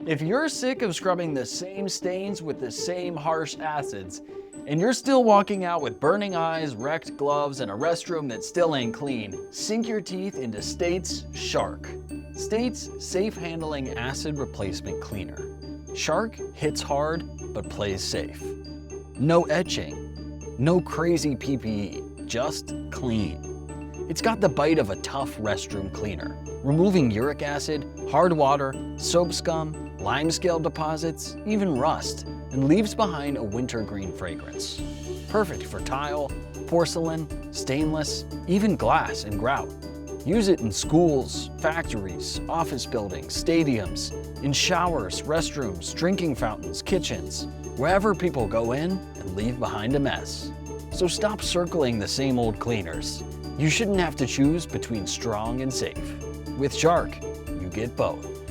If you're sick of scrubbing the same stains with the same harsh acids, and you're still walking out with burning eyes, wrecked gloves, and a restroom that still ain't clean, sink your teeth into State's Shark. State's Safe-Handling Acid Replacement Cleaner. Shark hits hard, but plays safe. No etching, no crazy PPE, just clean. It's got the bite of a tough restroom cleaner, removing uric acid, hard water, soap scum, limescale deposits, even rust, and leaves behind a wintergreen fragrance. Perfect for tile, porcelain, stainless, even glass and grout. Use it in schools, factories, office buildings, stadiums, in showers, restrooms, drinking fountains, kitchens, wherever people go in and leave behind a mess. So stop circling the same old cleaners. You shouldn't have to choose between strong and safe. With Shark, you get both.